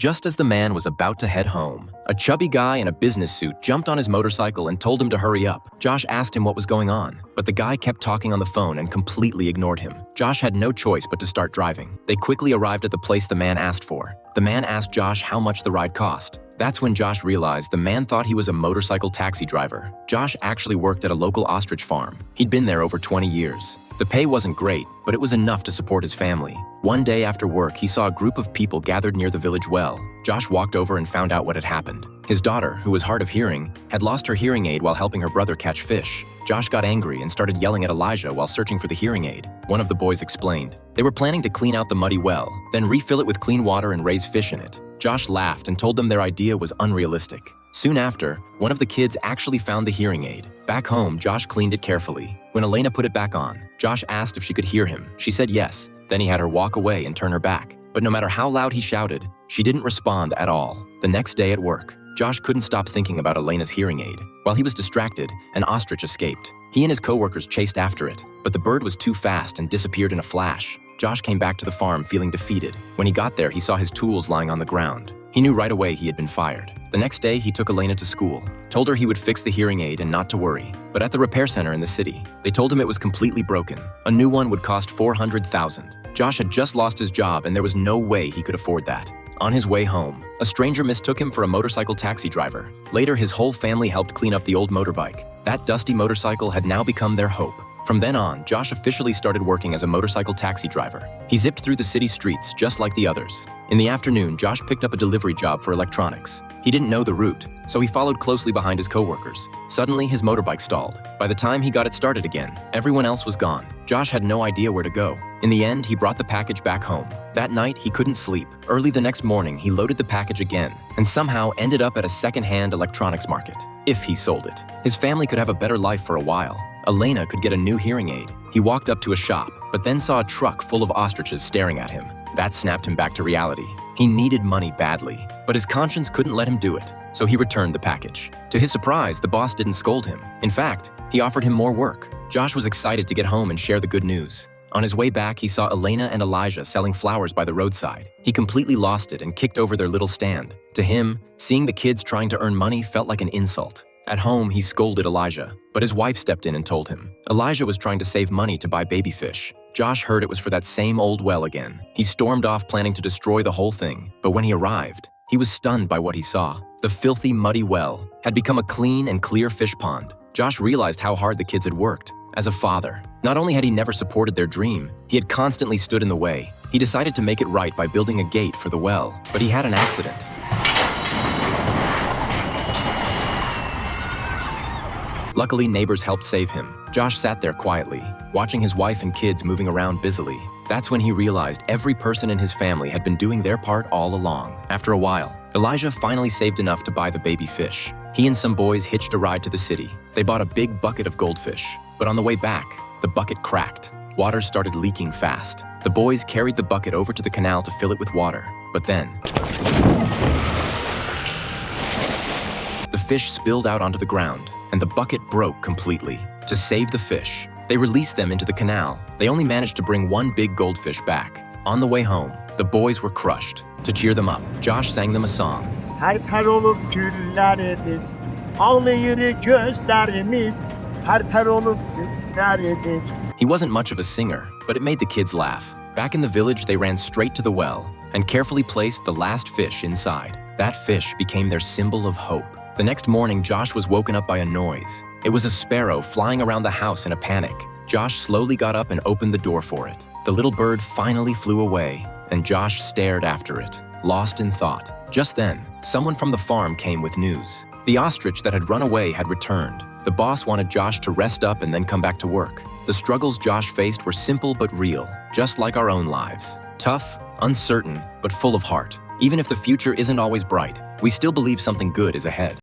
Just as the man was about to head home, a chubby guy in a business suit jumped on his motorcycle and told him to hurry up. Josh asked him what was going on, but the guy kept talking on the phone and completely ignored him. Josh had no choice but to start driving. They quickly arrived at the place the man asked for. The man asked Josh how much the ride cost. That's when Josh realized the man thought he was a motorcycle taxi driver. Josh actually worked at a local ostrich farm. He'd been there over 20 years. The pay wasn't great, but it was enough to support his family. One day after work, he saw a group of people gathered near the village well. Josh walked over and found out what had happened. His daughter, who was hard of hearing, had lost her hearing aid while helping her brother catch fish. Josh got angry and started yelling at Elijah while searching for the hearing aid. One of the boys explained. They were planning to clean out the muddy well, then refill it with clean water and raise fish in it. Josh laughed and told them their idea was unrealistic. Soon after, one of the kids actually found the hearing aid. Back home, Josh cleaned it carefully. When Elena put it back on, Josh asked if she could hear him. She said yes. Then he had her walk away and turn her back. But no matter how loud he shouted, she didn't respond at all. The next day at work, Josh couldn't stop thinking about Elena's hearing aid. While he was distracted, an ostrich escaped. He and his coworkers chased after it, but the bird was too fast and disappeared in a flash. Josh came back to the farm feeling defeated. When he got there, he saw his tools lying on the ground. He knew right away he had been fired. The next day, he took Elena to school, told her he would fix the hearing aid and not to worry. But at the repair center in the city, they told him it was completely broken. A new one would cost $400,000. Josh had just lost his job and there was no way he could afford that. On his way home, a stranger mistook him for a motorcycle taxi driver. Later, his whole family helped clean up the old motorbike. That dusty motorcycle had now become their hope. From then on, Josh officially started working as a motorcycle taxi driver. He zipped through the city streets just like the others. In the afternoon, Josh picked up a delivery job for electronics. He didn't know the route, so he followed closely behind his coworkers. Suddenly, his motorbike stalled. By the time he got it started again, everyone else was gone. Josh had no idea where to go. In the end, he brought the package back home. That night, he couldn't sleep. Early the next morning, he loaded the package again and somehow ended up at a second-hand electronics market. If he sold it, his family could have a better life for a while. Elena could get a new hearing aid. He walked up to a shop, but then saw a truck full of ostriches staring at him. That snapped him back to reality. He needed money badly, but his conscience couldn't let him do it, so he returned the package. To his surprise, the boss didn't scold him. In fact, he offered him more work. Josh was excited to get home and share the good news. On his way back, he saw Elena and Elijah selling flowers by the roadside. He completely lost it and kicked over their little stand. To him, seeing the kids trying to earn money felt like an insult. At home, he scolded Elijah, but his wife stepped in and told him. Elijah was trying to save money to buy baby fish. Josh heard it was for that same old well again. He stormed off planning to destroy the whole thing, but when he arrived, he was stunned by what he saw. The filthy, muddy well had become a clean and clear fish pond. Josh realized how hard the kids had worked. As a father, not only had he never supported their dream, he had constantly stood in the way. He decided to make it right by building a gate for the well, but he had an accident. Luckily, neighbors helped save him. Josh sat there quietly, watching his wife and kids moving around busily. That's when he realized every person in his family had been doing their part all along. After a while, Elijah finally saved enough to buy the baby fish. He and some boys hitched a ride to the city. They bought a big bucket of goldfish, but on the way back, the bucket cracked. Water started leaking fast. The boys carried the bucket over to the canal to fill it with water, but then the fish spilled out onto the ground, and the bucket broke completely. To save the fish, they released them into the canal. They only managed to bring one big goldfish back. On the way home, the boys were crushed. To cheer them up, Josh sang them a song. Perper olup güllerimiz, ağlayır gözlerimiz, perper olup güllerimiz. He wasn't much of a singer, but it made the kids laugh. Back in the village, they ran straight to the well and carefully placed the last fish inside. That fish became their symbol of hope. The next morning, Josh was woken up by a noise. It was a sparrow flying around the house in a panic. Josh slowly got up and opened the door for it. The little bird finally flew away, and Josh stared after it, lost in thought. Just then, someone from the farm came with news. The ostrich that had run away had returned. The boss wanted Josh to rest up and then come back to work. The struggles Josh faced were simple but real, just like our own lives. Tough, uncertain, but full of heart. Even if the future isn't always bright, we still believe something good is ahead.